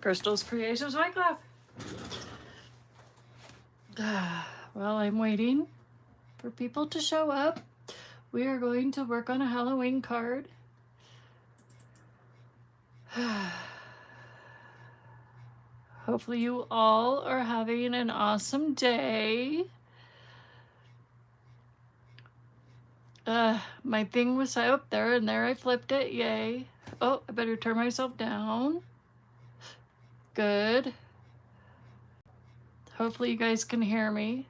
Crystal's Creations Wycliffe. While I'm waiting for people to show up, we are going to work on a Halloween card. Hopefully you all are having an awesome day. My thing was up there, and there I flipped it. Yay. Oh, I better turn myself down. Good. Hopefully you guys can hear me.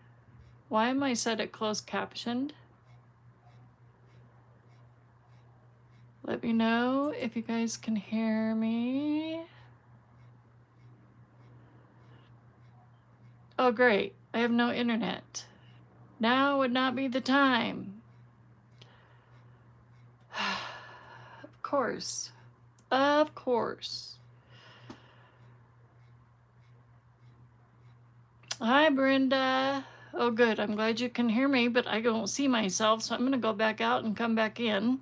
Why am I set at closed captioned? Let me know if you guys can hear me. Oh, great. I have no internet. Now would not be the time. Of course. Of course. Hi, Brenda. Oh, good. I'm glad you can hear me, but I don't see myself, so I'm going to go back out and come back in.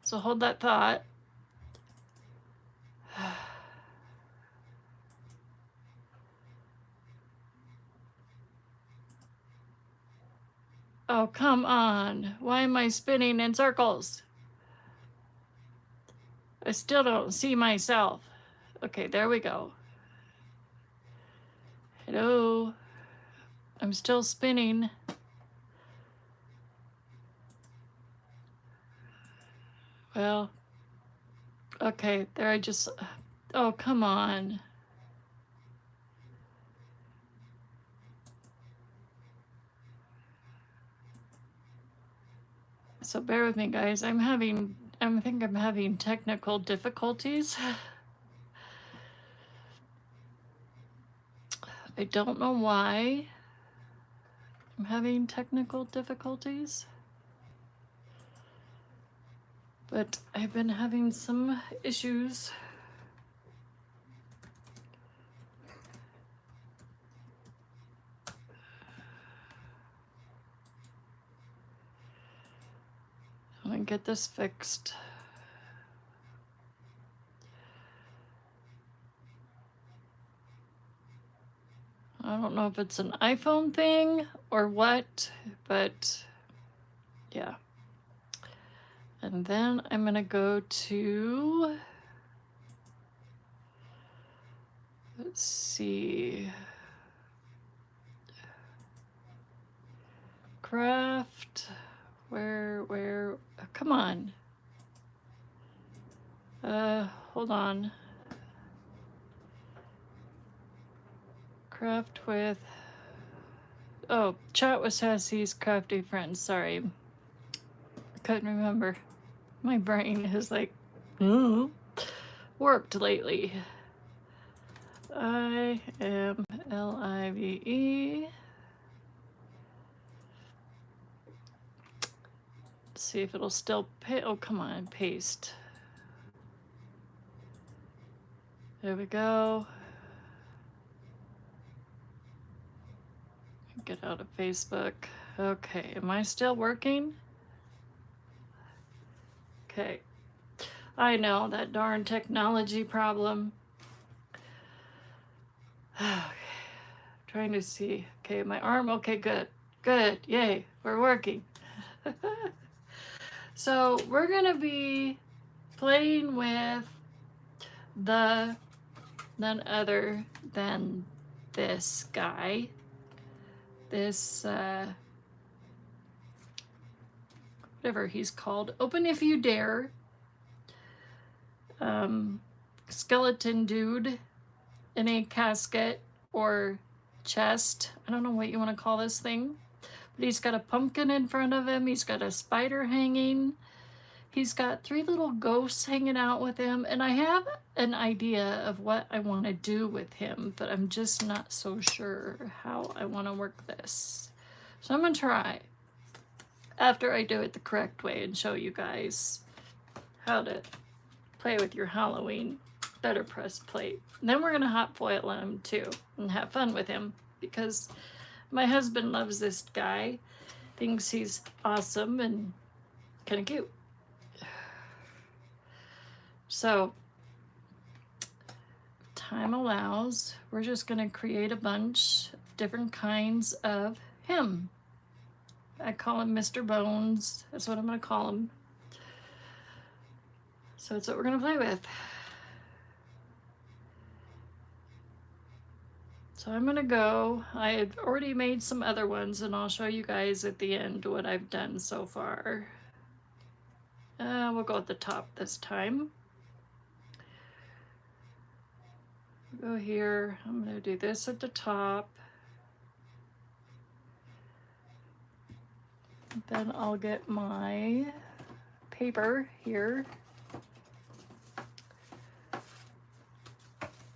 So hold that thought. Oh, come on. Why am I spinning in circles? I still don't see myself. Okay, there we go. Hello. I'm still spinning. Well, okay, there I just... Oh, come on. So bear with me, guys. I think I'm having technical difficulties. I don't know why I'm having technical difficulties, but I've been having some issues. I'm gonna get this fixed. I don't know if it's an iPhone thing or what, but yeah. And then I'm gonna go to, let's see, craft, where, come on. Hold on. Craft with, oh, chat with Sassy's crafty friends, sorry. I couldn't remember. My brain has like, worked lately. I am Live. Let's see if it'll still pay. Oh, come on, paste. There we go. Get out of Facebook. Okay, am I still working? Okay. I know, that darn technology problem. Okay. Trying to see. Okay, my arm. Okay, good. Good. Yay. We're working. So we're going to be playing with none other than this guy. This, whatever he's called. Open If You Dare. Skeleton dude in a casket or chest. I don't know what you want to call this thing. But he's got a pumpkin in front of him. He's got a spider hanging. He's got 3 little ghosts hanging out with him. And I have an idea of what I want to do with him, but I'm just not so sure how I want to work this. So I'm going to try after I do it the correct way and show you guys how to play with your Halloween better press plate. And then we're going to hot foil him too and have fun with him because my husband loves this guy, thinks he's awesome and kind of cute. So time allows, we're just going to create a bunch of different kinds of him. I call him Mr. Bones. That's what I'm going to call him. So that's what we're going to play with. So I'm going to go. I had already made some other ones, and I'll show you guys at the end what I've done so far. We'll go at the top this time. Go here. I'm going to do this at the top. Then I'll get my paper here.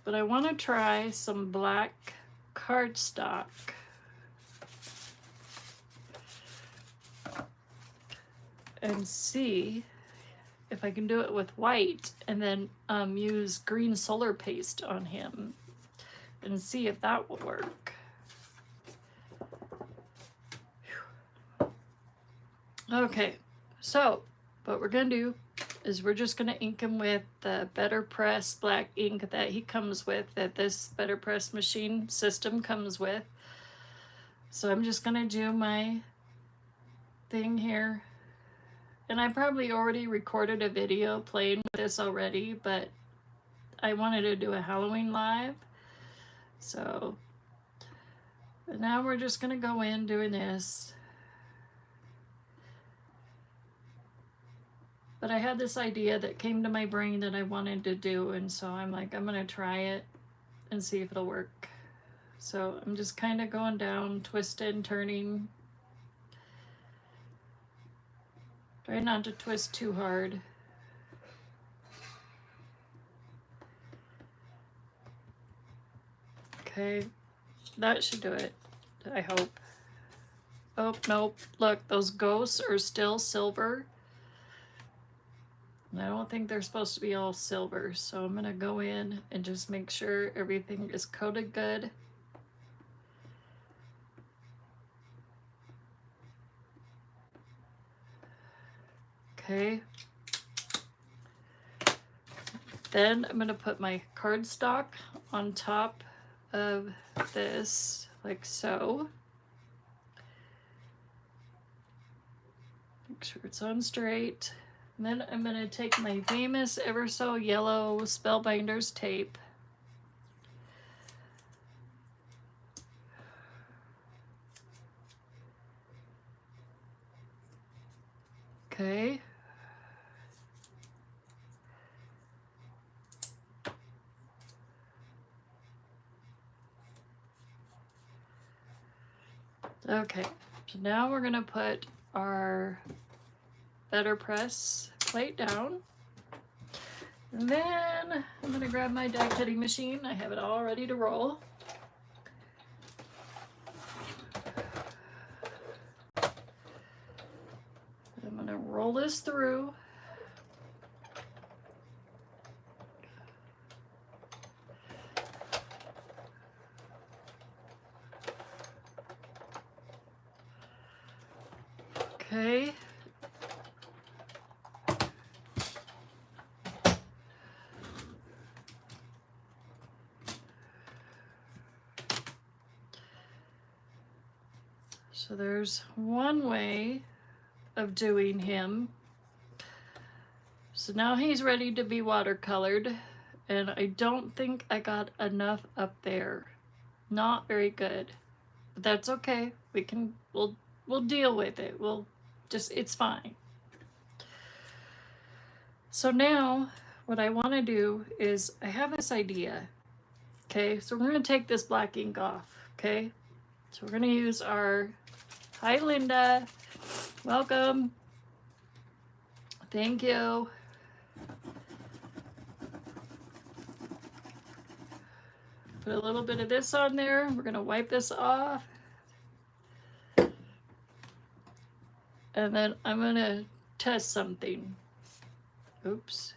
But I want to try some black cardstock. And see if I can do it with white and then use green solar paste on him and see if that will work. Okay, so what we're gonna do is we're just gonna ink him with the Better Press black ink that he comes with, that this Better Press machine system comes with. So I'm just gonna do my thing here. And I probably already recorded a video playing with this already, but I wanted to do a Halloween live. So now we're just gonna go in doing this. But I had this idea that came to my brain that I wanted to do, and so I'm like, I'm gonna try it and see if it'll work. So I'm just kind of going down, twisting, turning. Try not to twist too hard. Okay, that should do it, I hope. Oh, nope, look, those ghosts are still silver. And I don't think they're supposed to be all silver, so I'm gonna go in and just make sure everything is coated good. Okay. Then I'm gonna put my cardstock on top of this, like so. Make sure it's on straight. And then I'm gonna take my famous ever so yellow Spellbinders tape. Okay. Okay, so now we're gonna put our Better Press plate down. And then I'm gonna grab my die cutting machine. I have it all ready to roll. I'm gonna roll this through. Okay. So there's one way of doing him. So now he's ready to be watercolored, and I don't think I got enough up there. Not very good, but that's okay. We'll deal with it. It's fine. So now what I want to do is I have this idea. Okay, so we're going to take this black ink off. Okay, so we're going to use our, hi Linda, welcome, thank you. Put a little bit of this on there. We're going to wipe this off. And then I'm going to test something. Oops.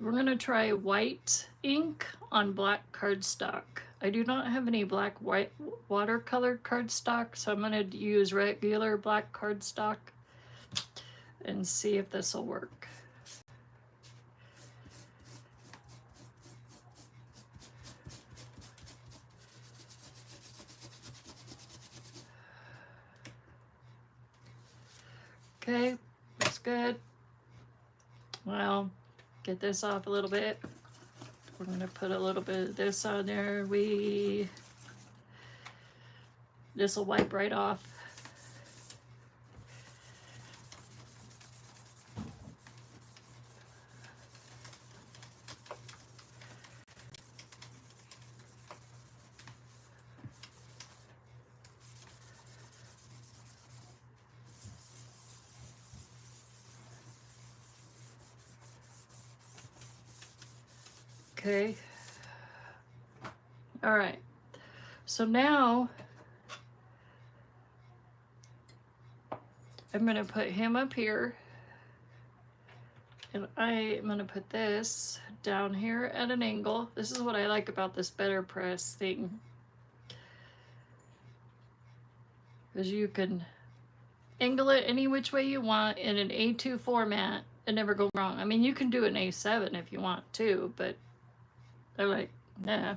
We're going to try white ink on black cardstock. I do not have any black white watercolor cardstock, so I'm going to use regular black cardstock. and see if this will work. Okay, looks good. Well, get this off a little bit. We're going to put a little bit of this on there. This will wipe right off. Okay. All right. So now I'm going to put him up here. And I am going to put this down here at an angle. This is what I like about this Better Press thing. Because you can angle it any which way you want in an A2 format and never go wrong. I mean, you can do an A7 if you want to, but they're like, nah.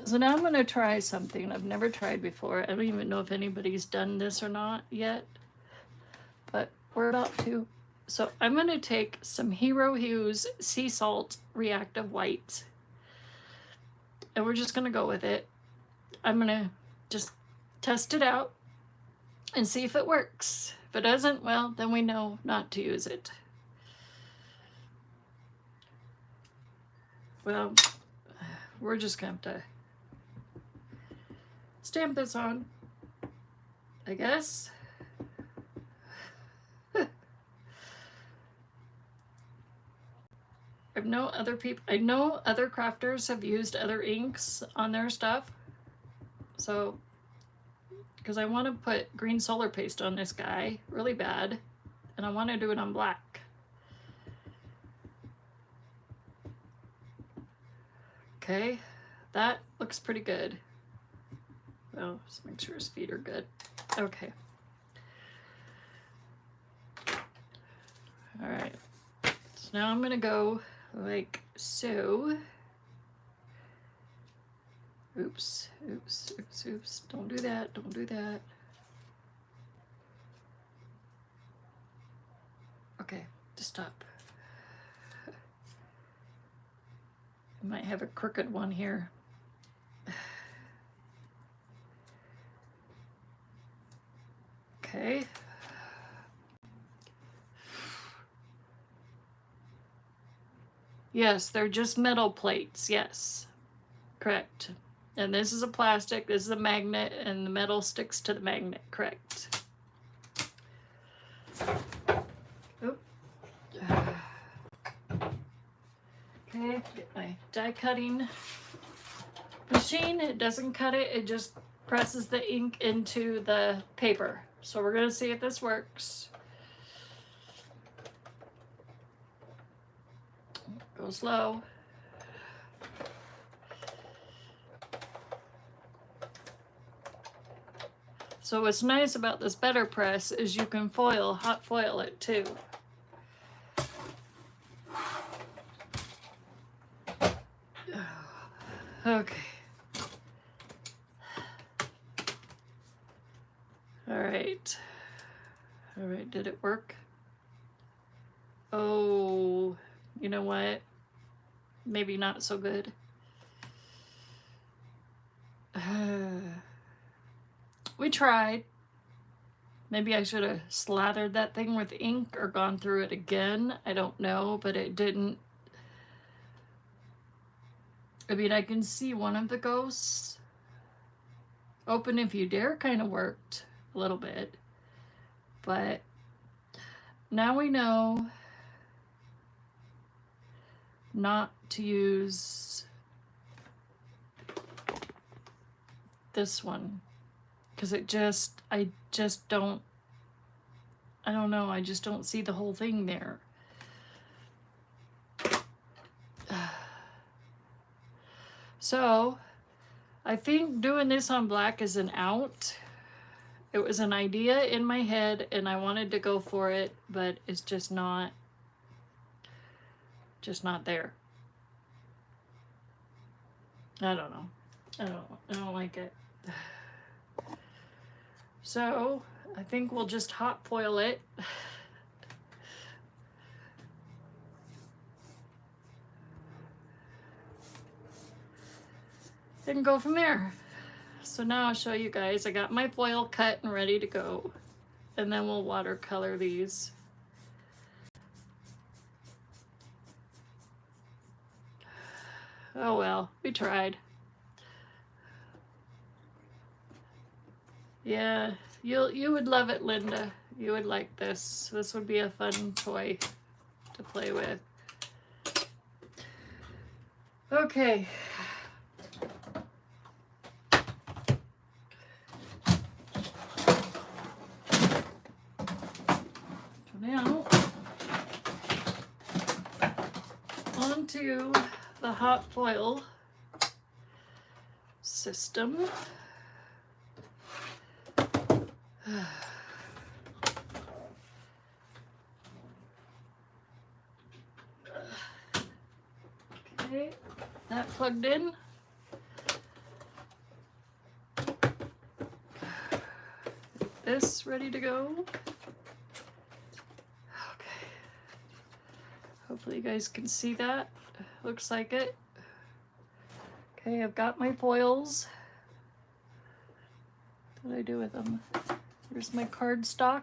So now I'm going to try something I've never tried before. I don't even know if anybody's done this or not yet, but we're about to. So I'm going to take some Hero Hues Sea Salt Reactive White, and we're just going to go with it. I'm going to just test it out and see if it works. If it doesn't, well, then we know not to use it. Well, we're just going to have to stamp this on, I guess. I know other crafters have used other inks on their stuff. So, because I want to put green solar paste on this guy really bad, and I want to do it on black. Okay, that looks pretty good. Well, just make sure his feet are good. Okay. All right. So now I'm going to go like so. Oops, oops, oops, oops. Don't do that, don't do that. Okay, just stop. I might have a crooked one here. Okay. Yes, they're just metal plates, yes. Correct. And this is a plastic, this is a magnet, and the metal sticks to the magnet, correct. Oop. Okay, get my die cutting machine. It doesn't cut it, it just presses the ink into the paper. So we're gonna see if this works. Go slow. So what's nice about this Better Press is you can hot foil it too. Okay. All right. All right, did it work? Oh, you know what? Maybe not so good. We tried. Maybe I should have slathered that thing with ink or gone through it again. I don't know, but it didn't. I mean, I can see one of the ghosts. Open If You Dare kind of worked a little bit. But now we know not to use this one. Because I just don't know, I just don't see the whole thing there. So, I think doing this on black is an out. It was an idea in my head and I wanted to go for it, but it's just not there. I don't know. I don't like it. So I think we'll just hot foil it. And go from there. So now I'll show you guys. I got my foil cut and ready to go. And then we'll watercolor these. Oh well, we tried. Yeah, you would love it, Linda. You would like this. This would be a fun toy to play with. Okay. Now, onto the hot foil system. Okay, that plugged in. This ready to go. Hopefully you guys can see that. Looks like it. Okay, I've got my foils. What did I do with them? Here's my cardstock.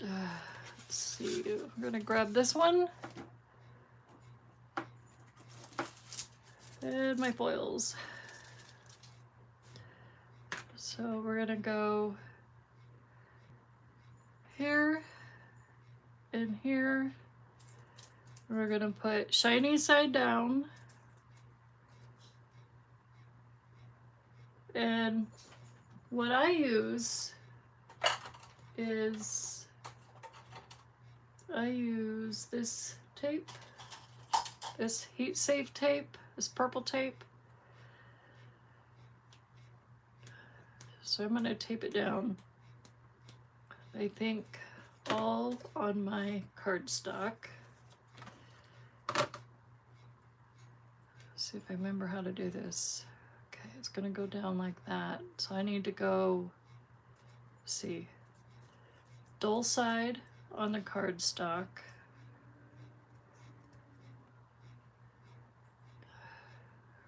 Let's see, I'm gonna grab this one. And my foils. So we're gonna go here. In here, we're gonna put shiny side down, and what I use is I use this tape, this heat safe tape, this purple tape. So I'm gonna tape it down, I think, all on my cardstock. See if I remember how to do this. Okay, it's gonna go down like that. So I need to go, see, dull side on the cardstock.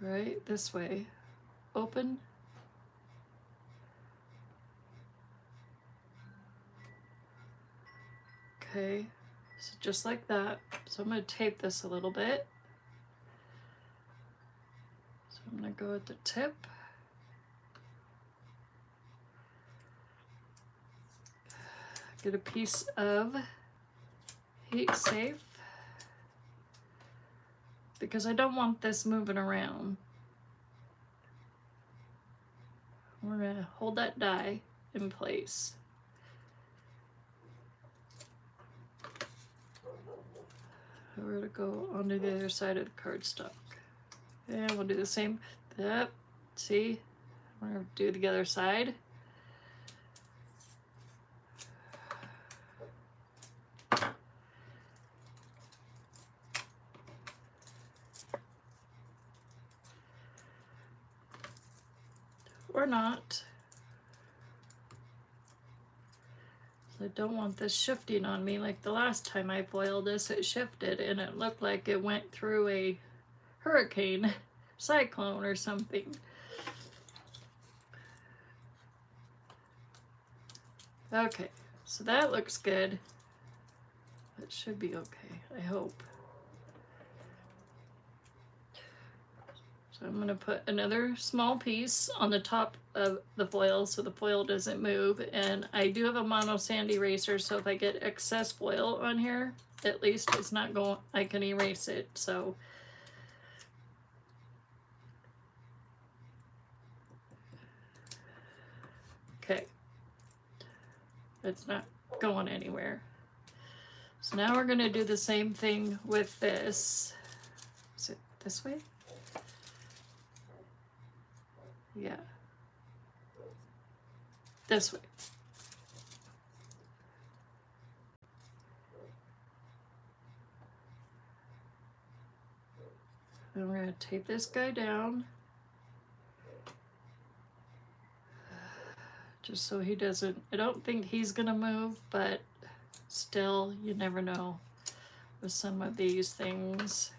Right, this way. Open. Okay, so just like that. So I'm going to tape this a little bit. So I'm going to go at the tip. Get a piece of heat safe because I don't want this moving around. We're going to hold that die in place. We're gonna go onto the other side of the cardstock. And we'll do the same. Yep, see? We're gonna do the other side. Or not. I don't want this shifting on me like the last time I foiled this. It shifted and it looked like it went through a hurricane, cyclone or something. Okay, so that looks good. That should be okay, I hope. So I'm going to put another small piece on the top of the foil so the foil doesn't move. And I do have a mono sand eraser, so if I get excess foil on here, at least it's not going, I can erase it. So okay, it's not going anywhere. So now we're going to do the same thing with this. Is it this way? Yeah. this way. And we're going to tape this guy down. Just so he doesn't, I don't think he's going to move, but still, you never know with some of these things.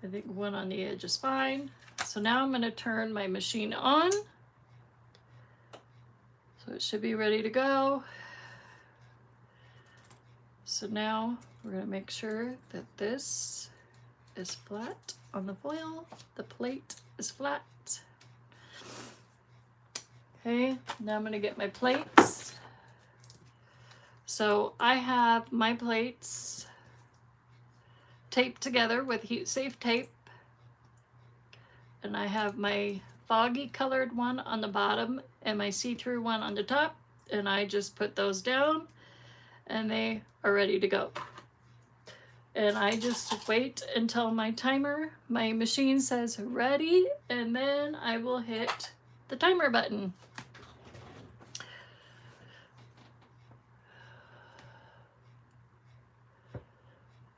I think one on the edge is fine. So now I'm going to turn my machine on. So it should be ready to go. So now we're going to make sure that this is flat on the foil. The plate is flat. Okay, now I'm going to get my plates. So I have my plates taped together with heat safe tape. And I have my foggy colored one on the bottom and my see-through one on the top, and I just put those down and they are ready to go. And I just wait until my timer, my machine says ready, and then I will hit the timer button.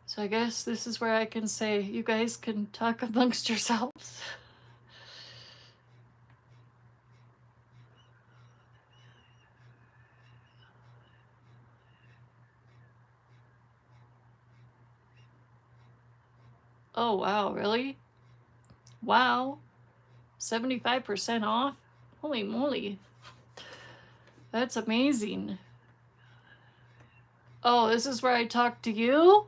So I guess this is where I can say you guys can talk amongst yourselves. Oh, wow, really? Wow. 75% off? Holy moly. That's amazing. Oh, this is where I talk to you?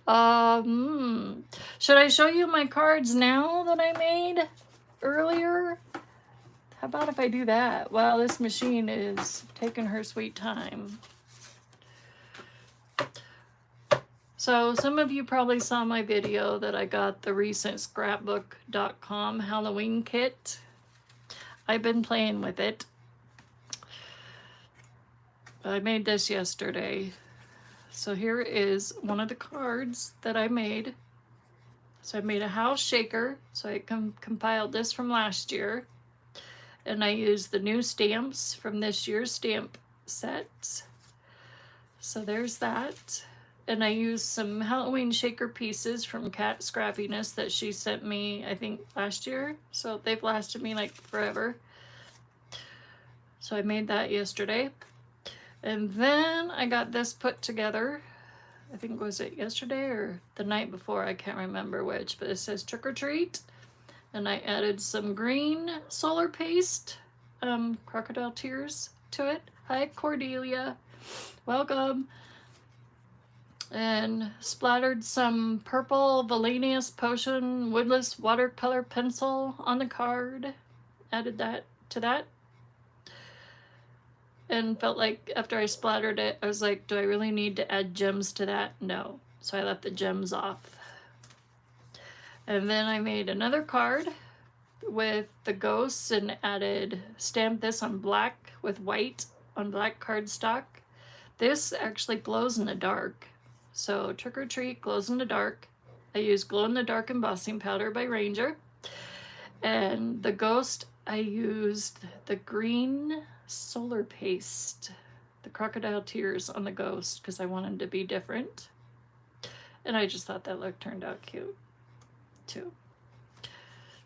Should I show you my cards now that I made earlier? How about if I do that? Wow, this machine is taking her sweet time. So some of you probably saw my video that I got the recent scrapbook.com Halloween kit. I've been playing with it. I made this yesterday. So here is one of the cards that I made. So I made a house shaker. So I compiled this from last year. And I used the new stamps from this year's stamp set. So there's that. And I used some Halloween shaker pieces from Cat Scrappiness that she sent me, I think, last year. So they've lasted me like forever. So I made that yesterday. And then I got this put together. I think, was it yesterday or the night before? I can't remember which, but it says Trick or Treat. And I added some green solar paste, crocodile tears to it. Hi, Cordelia. Welcome. And splattered some purple Valenius Potion woodless watercolor pencil on the card. Added that to that. And felt like after I splattered it, I was like, do I really need to add gems to that? No. So I left the gems off. And then I made another card with the ghosts and stamped this on black with white on black cardstock. This actually glows in the dark. So Trick or Treat glows in the dark. I used glow in the dark embossing powder by Ranger. And the ghost, I used the green solar paste, the crocodile tears on the ghost, because I wanted to be different. And I just thought that look turned out cute too.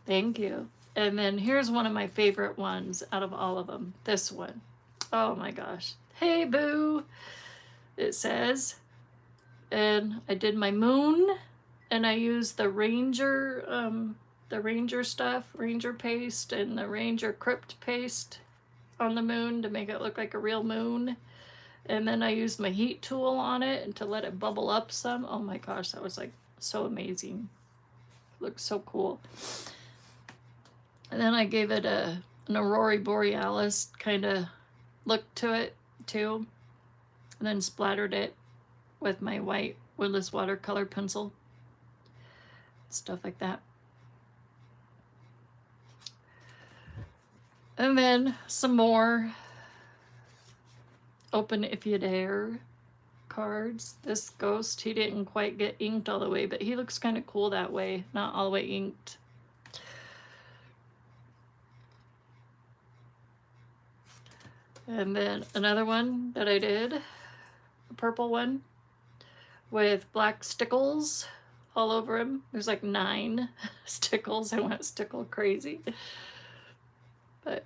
Thank you. And then here's one of my favorite ones out of all of them. This one. Oh my gosh. Hey boo, it says. And I did my moon, and I used the Ranger stuff, Ranger paste, and the Ranger Crypt paste on the moon to make it look like a real moon. And then I used my heat tool on it and to let it bubble up some. Oh my gosh, that was like so amazing. Looks so cool. And then I gave it an Aurora Borealis kind of look to it too. And then splattered it with my white woodless watercolor pencil. Stuff like that. And then some more Open If You Dare cards. This ghost, he didn't quite get inked all the way, but he looks kind of cool that way, not all the way inked. And then another one that I did, a purple one with black stickles all over him. There's like 9 stickles. I went stickle crazy. But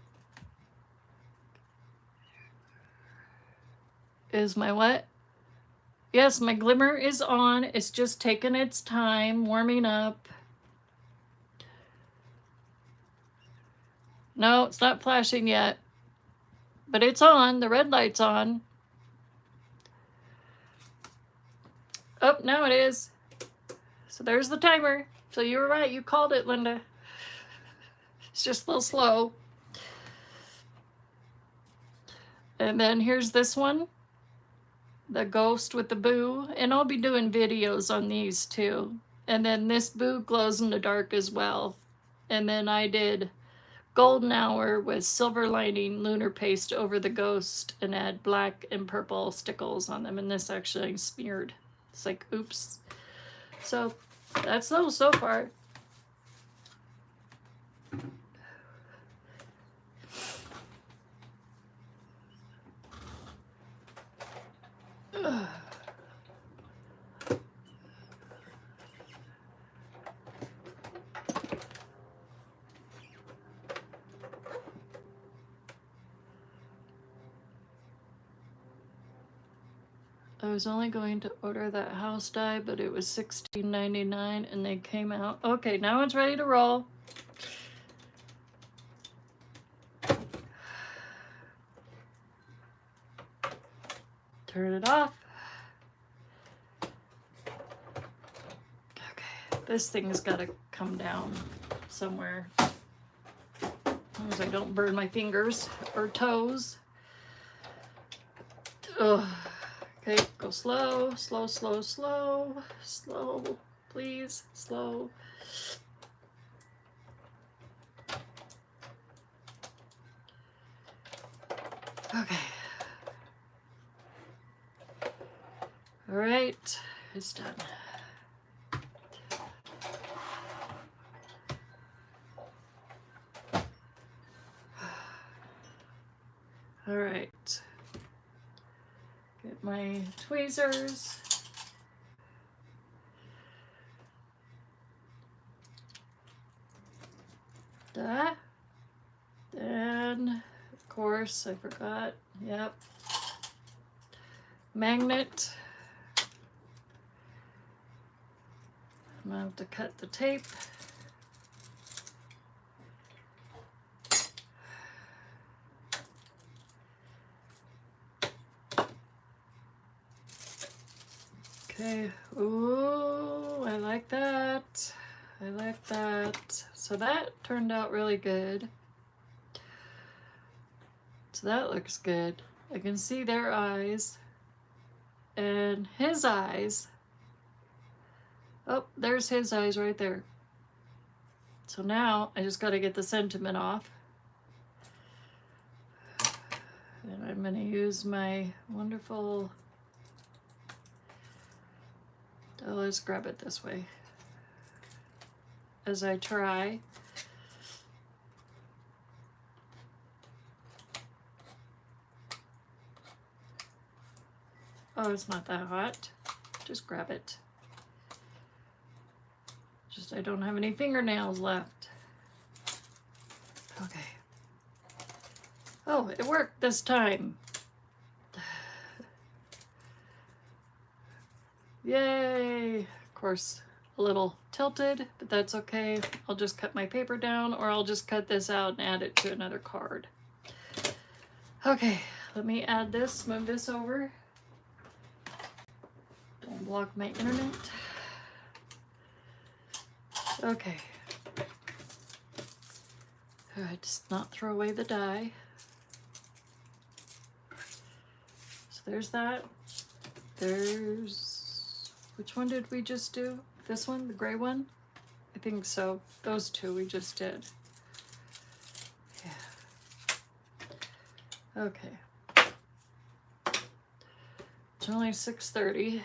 is my what? Yes, my glimmer is on. It's just taking its time warming up. No, it's not flashing yet. But it's on. The red light's on. Oh, now it is. So there's the timer. So you were right. You called it, Linda. It's just a little slow. And then here's this one. The ghost with the boo. And I'll be doing videos on these too. And then this boo glows in the dark as well. And then I did golden hour with silver lining lunar paste over the ghost and add black and purple stickles on them. And this actually smeared. It's like, oops. So that's those so far. Ugh. I was only going to order that house dye, but it was $16.99 and they came out. Okay, now it's ready to roll. Turn it off. Okay, this thing's got to come down somewhere. As long as I don't burn my fingers or toes. Ugh. Okay, go slow, slow, slow, slow, slow, please, slow. Okay. All right, it's done. All right. Get my tweezers. That. Then, of course, I forgot. Yep. Magnet. I'm gonna have to cut the tape. Okay, ooh, I like that. I like that. So that turned out really good. So that looks good. I can see their eyes and his eyes. Oh, there's his eyes right there. So now I just got to get the sentiment off. And I'm going to use my wonderful... Oh, let's grab it this way as I try. Oh, it's not that hot. Just grab it. Just I don't have any fingernails left. Okay. Oh, it worked this time. Yay! Of course, a little tilted, but that's okay. I'll just cut my paper down, or I'll just cut this out and add it to another card. Okay, let me add this, move this over. Don't block my internet. Okay. All right, just not throw away the die. So there's that. There's... Which one did we just do? This one, the gray one? I think so. Those two we just did. Yeah. Okay. It's only 6:30.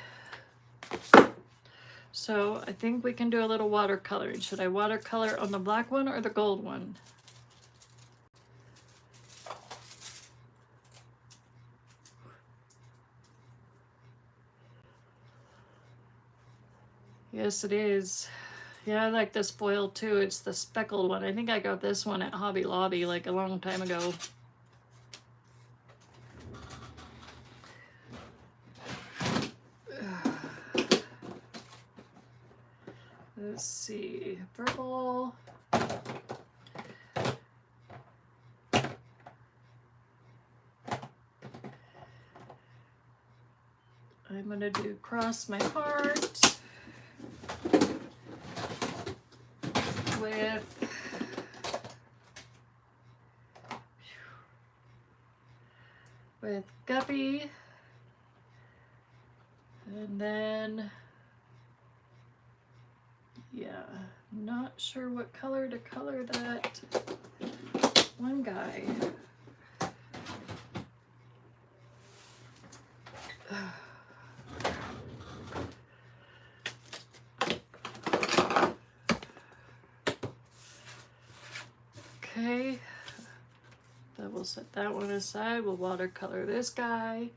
So I think we can do a little watercoloring. Should I watercolor on the black one or the gold one? Yes, it is. Yeah, I like this foil too. It's the speckled one. I think I got this one at Hobby Lobby like a long time ago. Let's see, purple. I'm gonna do Cross My Heart with Guppy, and then, yeah, not sure what color to color that one guy. Okay, then we'll set that one aside. We'll watercolor this guy.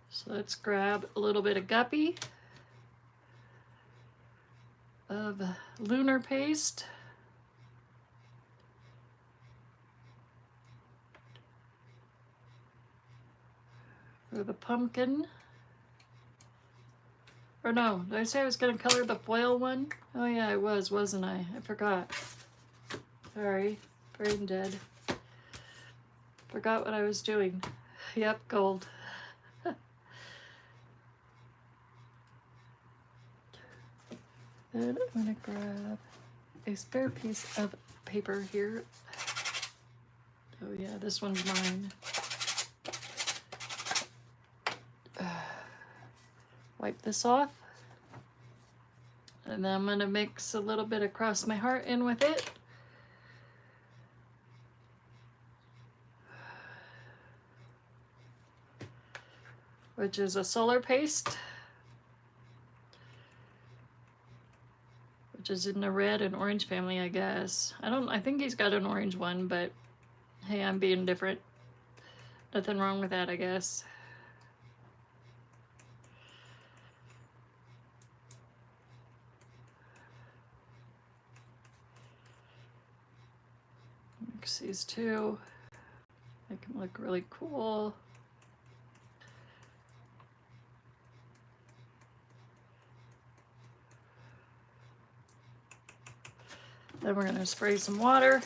So let's grab a little bit of Guppy, of Lunar Paste, for the pumpkin. Or no, did I say I was going to color the foil one? Oh yeah, I was, wasn't I? I forgot. Sorry, brain dead. Forgot what I was doing. Yep, gold. Then I'm going to grab a spare piece of paper here. Oh yeah, this one's mine. Wipe this off. And then I'm going to mix a little bit of Cross My Heart in with it. Which is a solar paste. Which is in the red and orange family, I guess. I think he's got an orange one, but hey, I'm being different. Nothing wrong with that, I guess. Mix these two. Make them look really cool. Then we're going to spray some water.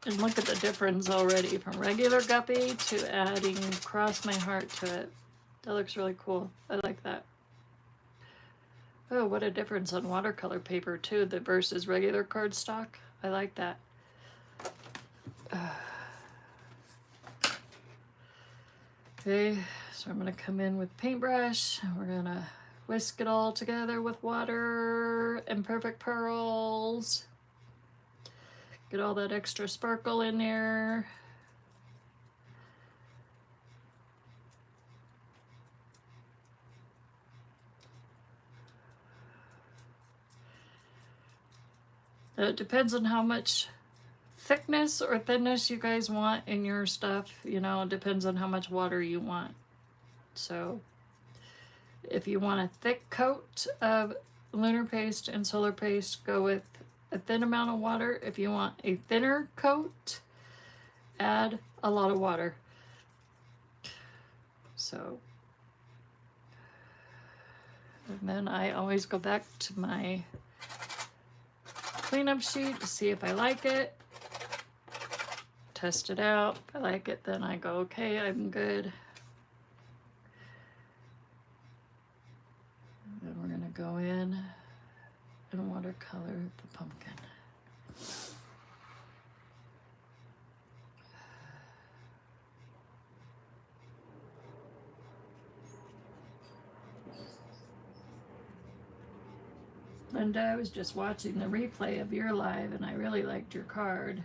And look at the difference already from regular Guppy to adding Cross My Heart to it. That looks really cool. I like that. Oh, what a difference on watercolor paper too, the versus regular cardstock. I like that. Okay, so I'm gonna come in with paintbrush and we're gonna whisk it all together with water and Perfect Pearls. Get all that extra sparkle in there. It depends on how much thickness or thinness you guys want in your stuff. You know, it depends on how much water you want. So if you want a thick coat of lunar paste and solar paste, go with a thin amount of water. If you want a thinner coat, add a lot of water. So, and then I always go back to my cleanup sheet to see if I like it. Test it out. If I like it, then I go, okay, I'm good. And then we're gonna go in and watercolor the pumpkin. Linda, I was just watching the replay of your live and I really liked your card.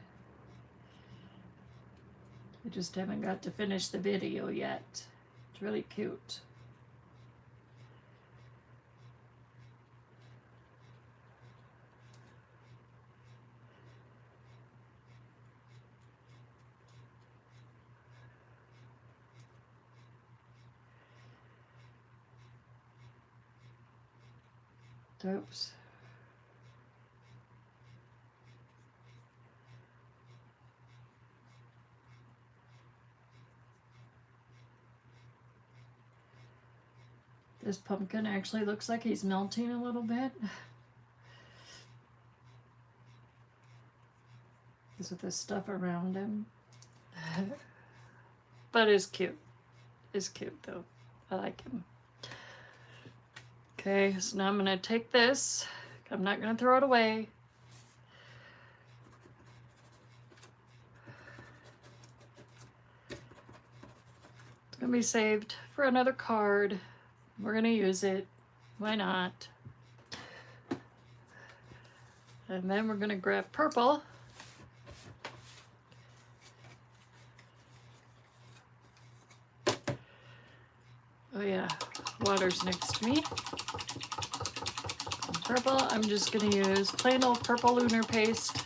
I just haven't got to finish the video yet. It's really cute. Oops. This pumpkin actually looks like he's melting a little bit. Because of the stuff around him. But it's cute. It's cute though. I like him. Okay, so now I'm going to take this. I'm not going to throw it away. It's going to be saved for another card. We're going to use it. Why not? And then we're going to grab purple. Oh yeah, water's next to me. And purple, I'm just going to use plain old purple lunar paste.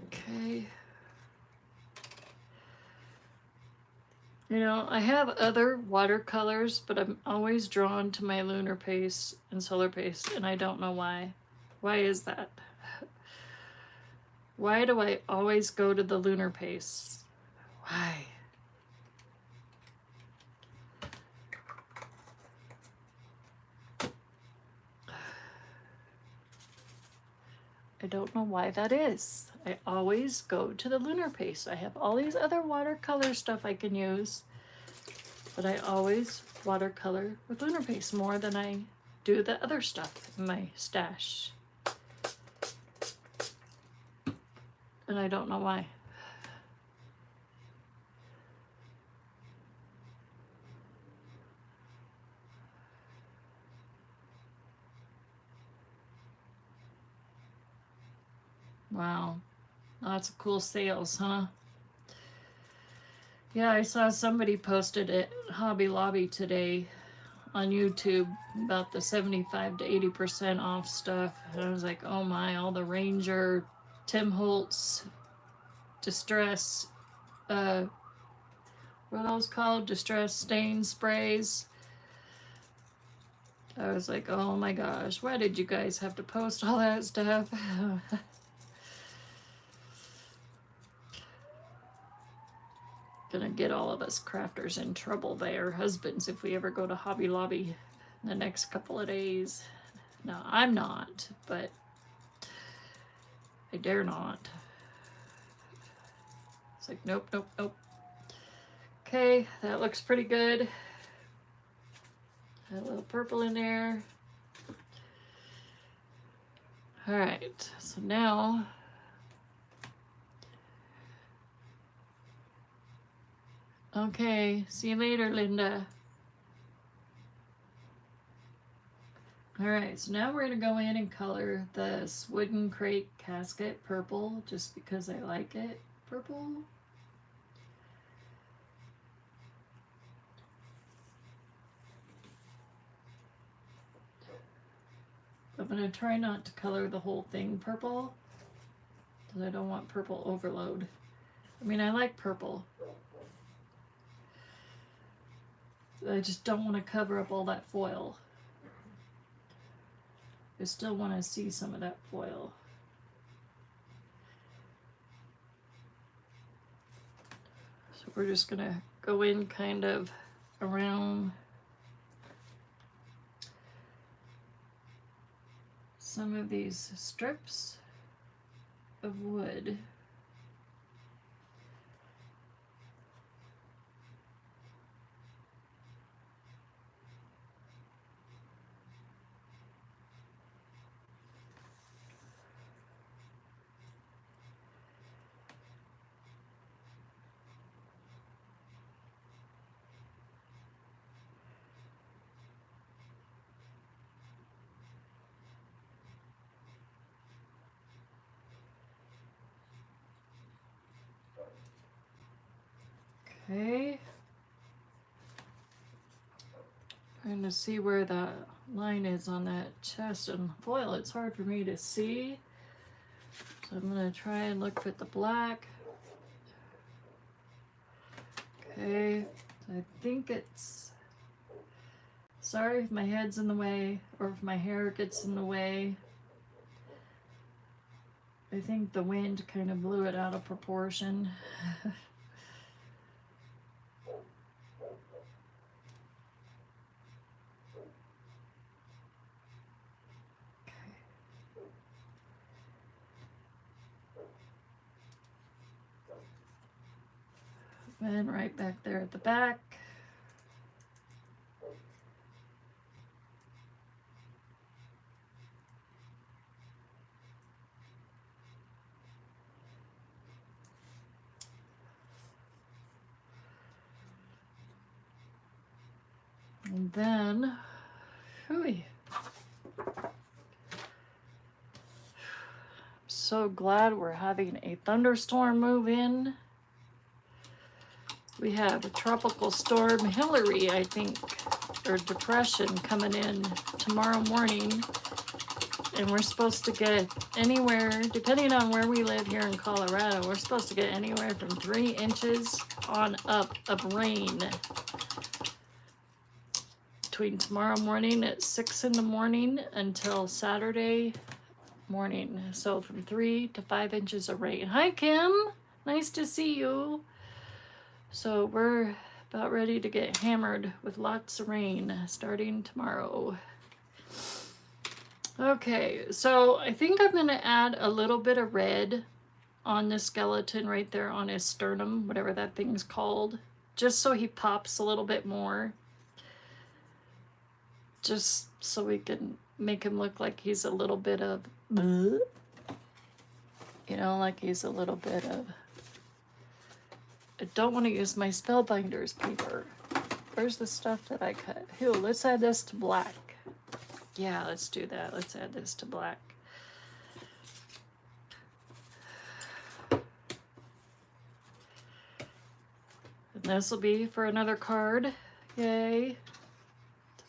Okay. You know, I have other watercolors, but I'm always drawn to my lunar paste and solar paste, and I don't know why. Why is that? Why do I always go to the lunar paste? Why? I don't know why that is. I always go to the lunar paste. I have all these other watercolor stuff I can use, but I always watercolor with lunar paste more than I do the other stuff in my stash. And I don't know why. Wow, lots of cool sales, huh? Yeah, I saw somebody posted at Hobby Lobby today on YouTube about the 75 to 80% off stuff. And I was like, oh my, all the Ranger, Tim Holtz, Distress, what are those called? Distress stain sprays. I was like, oh my gosh, why did you guys have to post all that stuff? Gonna get all of us crafters in trouble by our husbands if we ever go to Hobby Lobby in the next couple of days. No, I'm not, but I dare not. It's like, nope, nope, nope. Okay, that looks pretty good. Got a little purple in there. All right, so now okay, see you later, Linda. All right, so now we're gonna go in and color this wooden crate casket purple, just because I like it purple. I'm gonna try not to color the whole thing purple, because I don't want purple overload. I mean, I like purple. I just don't want to cover up all that foil. I still want to see some of that foil. So we're just going to go in kind of around some of these strips of wood. Okay. Trying to see where that line is on that chest and foil. It's hard for me to see. So I'm going to try and look at the black. Okay. So I think it's... Sorry if my head's in the way or if my hair gets in the way. I think the wind kind of blew it out of proportion. And right back there at the back. And then, hooey. So glad we're having a thunderstorm move in. We have a tropical storm Hillary, I think, or depression coming in tomorrow morning. And we're supposed to get anywhere, depending on where we live here in Colorado, we're supposed to get anywhere from 3 inches on up of rain between tomorrow morning at 6 in the morning until Saturday morning. So from 3 to 5 inches of rain. Hi, Kim. Nice to see you. So we're about ready to get hammered with lots of rain starting tomorrow. Okay, so I think I'm going to add a little bit of red on the skeleton right there on his sternum, whatever that thing's called, just so he pops a little bit more. Just so we can make him look like he's a little bit of, you know, like he's a little bit of... I don't want to use my Spellbinders paper. Where's the stuff that I cut? Here, let's add this to black. Yeah, let's do that. Let's add this to black. And this will be for another card. Yay.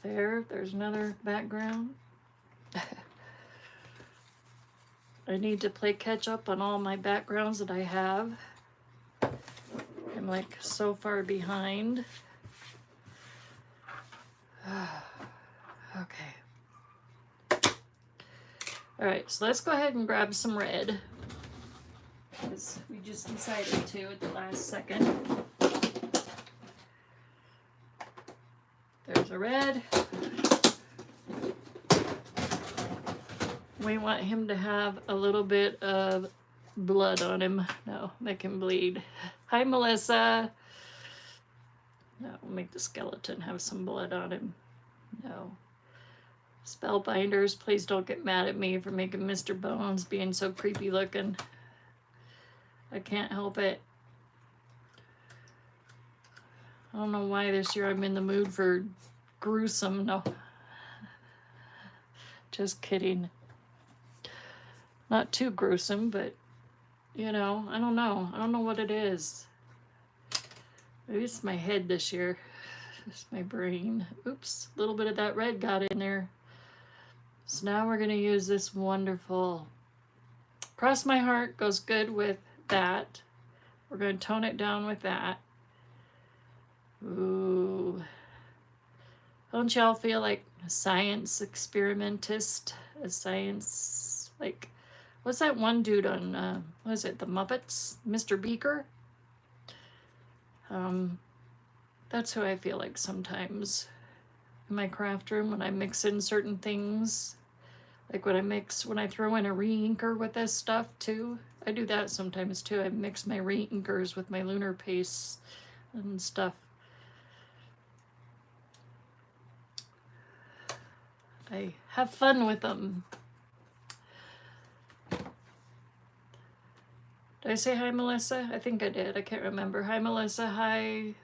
There's another background. I need to play catch up on all my backgrounds that I have. I'm like so far behind. Okay. All right, so let's go ahead and grab some red, because we just decided to at the last second. There's a red. We want him to have a little bit of blood on him. No, make him bleed. Hi, Melissa. No, we'll make the skeleton have some blood on him. No. Spellbinders, please don't get mad at me for making Mr. Bones being so creepy looking. I can't help it. I don't know why this year I'm in the mood for gruesome. No. Just kidding. Not too gruesome, but you know, I don't know. I don't know what it is. Maybe it's my head this year. It's my brain. Oops, a little bit of that red got in there. So now we're going to use this wonderful Cross My Heart goes good with that. We're going to tone it down with that. Ooh. Don't y'all feel like a science experimentist? A science, like, what's that one dude on, what is it, The Muppets? Mr. Beaker? That's who I feel like sometimes in my craft room when I mix in certain things. Like when I throw in a re-inker with this stuff too. I do that sometimes too. I mix my re-inkers with my lunar pastes and stuff. I have fun with them. Did I say hi, Melissa? I think I did. I can't remember. Hi, Melissa. Hi,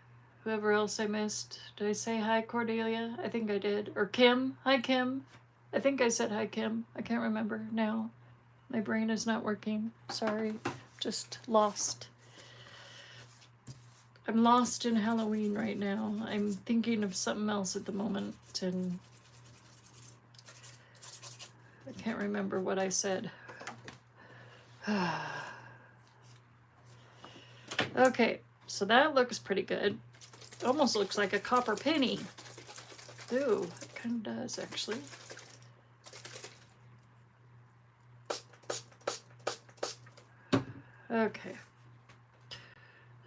whoever else I missed. Did I say hi, Cordelia? I think I did. Or Kim. Hi, Kim. I think I said hi, Kim. I can't remember now. My brain is not working. Sorry. Just lost. I'm lost in Halloween right now. I'm thinking of something else at the moment, and I can't remember what I said. Okay, so that looks pretty good. Almost looks like a copper penny. Ooh, it kind of does, actually. Okay.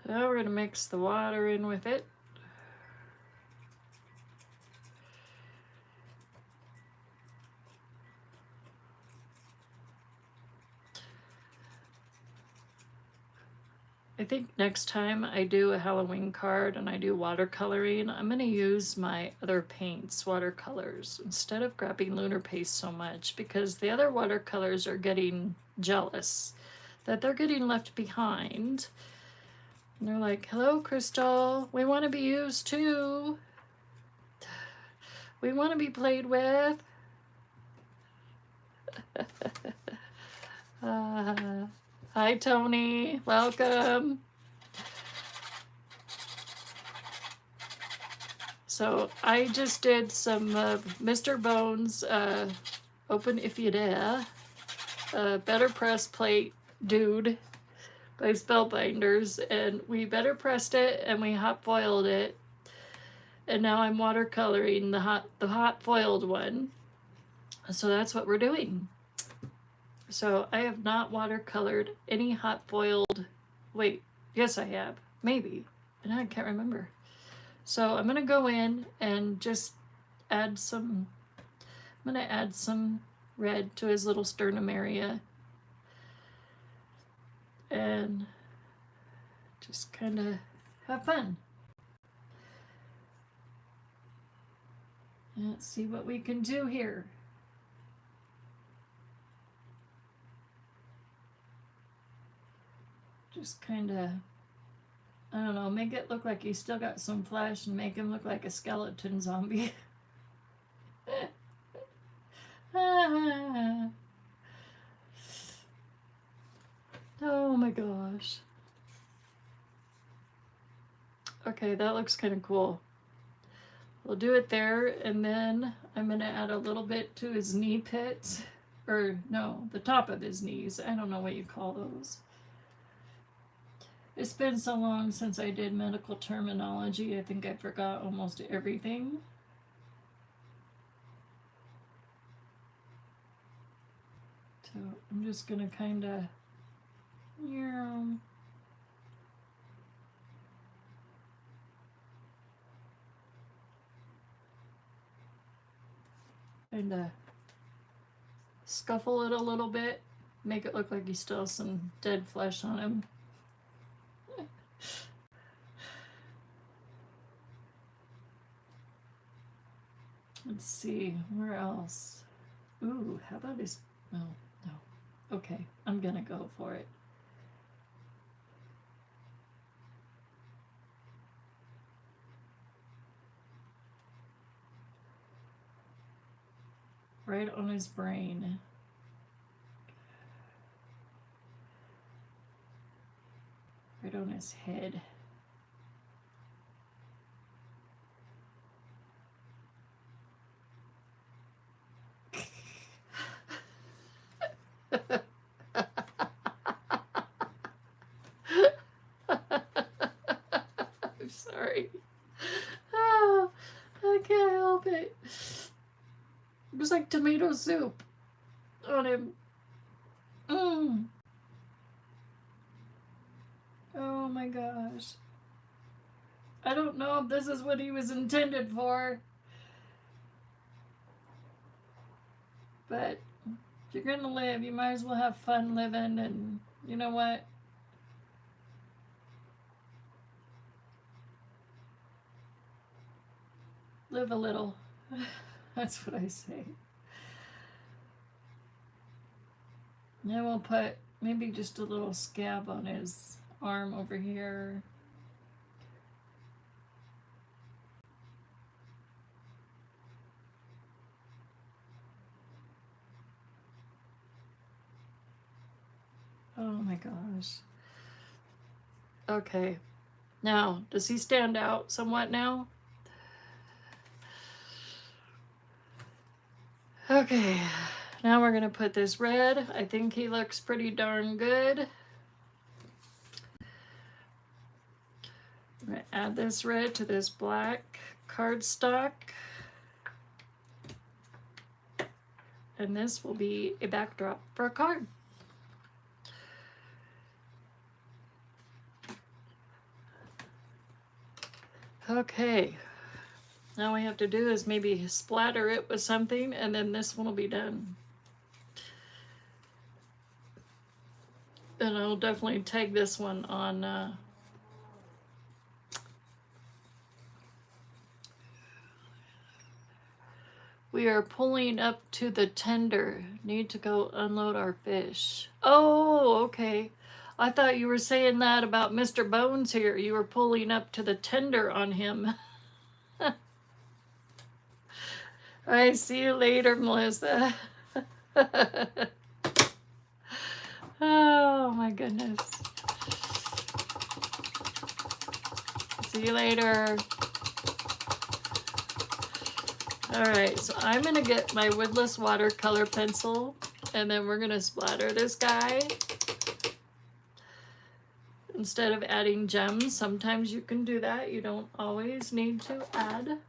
So we're going to mix the water in with it. I think next time I do a Halloween card and I do watercoloring, I'm going to use my other paints, watercolors, instead of grabbing lunar paste so much, because the other watercolors are getting jealous that they're getting left behind. And they're like, hello, Crystal, we want to be used too. We want to be played with. Hi, Tony. Welcome. So I just did some Mr. Bones Open If You Dare Better Press Plate Dude by Spellbinders, and we better pressed it and we hot foiled it, and now I'm watercoloring the hot foiled one. So that's what we're doing. So I have not watercolored any hot foiled. Wait, yes I have, maybe, and I can't remember. So I'm gonna go in and just add some. I'm gonna add some red to his little sternum area, and just kind of have fun. Let's see what we can do here. Just kind of, I don't know, make it look like he's still got some flesh and make him look like a skeleton zombie. Oh my gosh. Okay, that looks kind of cool. We'll do it there, and then I'm going to add a little bit to his knee pits. Or, no, the top of his knees. I don't know what you call those. It's been so long since I did medical terminology, I think I forgot almost everything. So I'm just going to kind of, kind of scuffle it a little bit, make it look like he still has some dead flesh on him. Let's see, where else? Ooh, how about his, no. Okay, I'm gonna go for it. Right on his brain. Right on his head. I'm sorry. Oh, I can't help it. It was like tomato soup on him. Oh my gosh. I don't know if this is what he was intended for. But if you're gonna live, you might as well have fun living, and you know what? Live a little. That's what I say. Then we'll put maybe just a little scab on his arm over here. Oh my gosh. Okay. Now, does he stand out somewhat now? Okay, now we're going to put this red. I think he looks pretty darn good. I'm going to add this red to this black cardstock. And this will be a backdrop for a card. Okay, now we have to do is maybe splatter it with something, and then this one will be done. And I'll definitely tag this one on we are pulling up to the tender. Need to go unload our fish. Oh, okay. I thought you were saying that about Mr. Bones here. You were pulling up to the tender on him. I see you later, Melissa. Oh my goodness. See you later. Alright, so I'm going to get my woodless watercolor pencil, and then we're going to splatter this guy. Instead of adding gems, sometimes you can do that. You don't always need to add.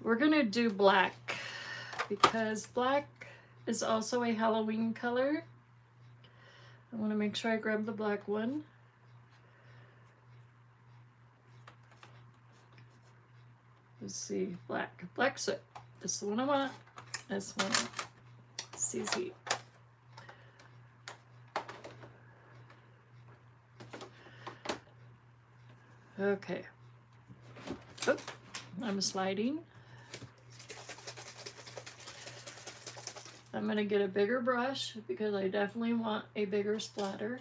We're going to do black, because black is also a Halloween color. I want to make sure I grab the black one. Let's see, black soot. This is the one I want. This one, CZ. Okay. Oh, I'm sliding. I'm gonna get a bigger brush because I definitely want a bigger splatter.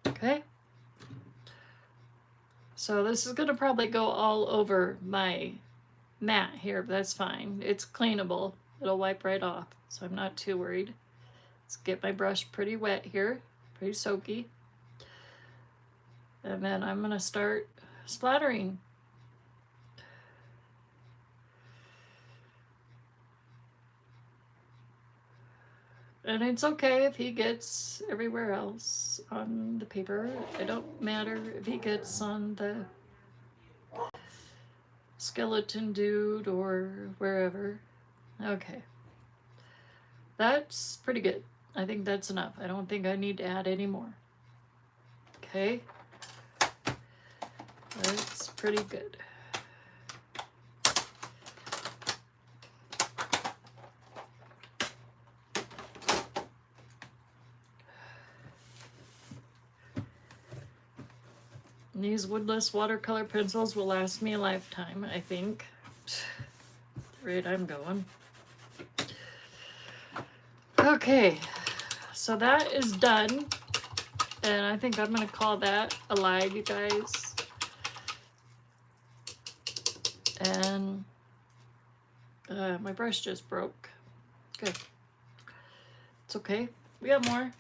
Okay. So this is gonna probably go all over my mat here, but that's fine. It's cleanable. It'll wipe right off, so I'm not too worried. Let's get my brush pretty wet here, pretty soaky. And then I'm gonna start splattering. And it's okay if he gets everywhere else on the paper. It don't matter if he gets on the skeleton dude or wherever. Okay. That's pretty good. I think that's enough. I don't think I need to add any more. Okay. That's pretty good. And these woodless watercolor pencils will last me a lifetime, I think. The rate I'm going. Okay, so that is done. And I think I'm gonna call that a lie, you guys. And my brush just broke. Good. It's okay. We got more.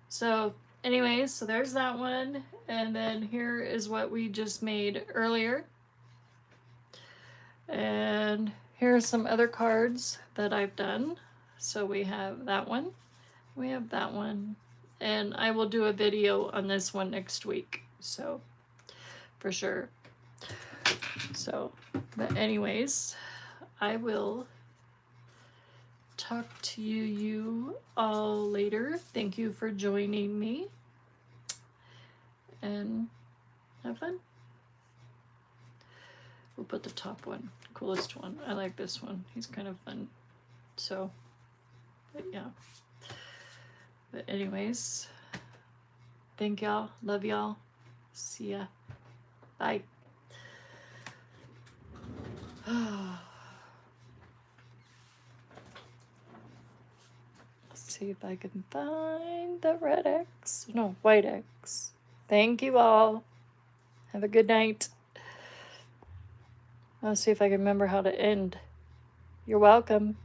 So anyways, so there's that one. And then here is what we just made earlier. And here are some other cards that I've done. So we have that one. We have that one. And I will do a video on this one next week. So for sure. So, but anyways, I will talk to you all later. Thank you for joining me. And have fun. We'll put the top one, coolest one. I like this one. He's kind of fun. So, but yeah. But anyways, thank y'all. Love y'all. See ya. Bye. Let's see if I can find the red X. No, white X. Thank you all. Have a good night. I'll see if I can remember how to end. You're welcome.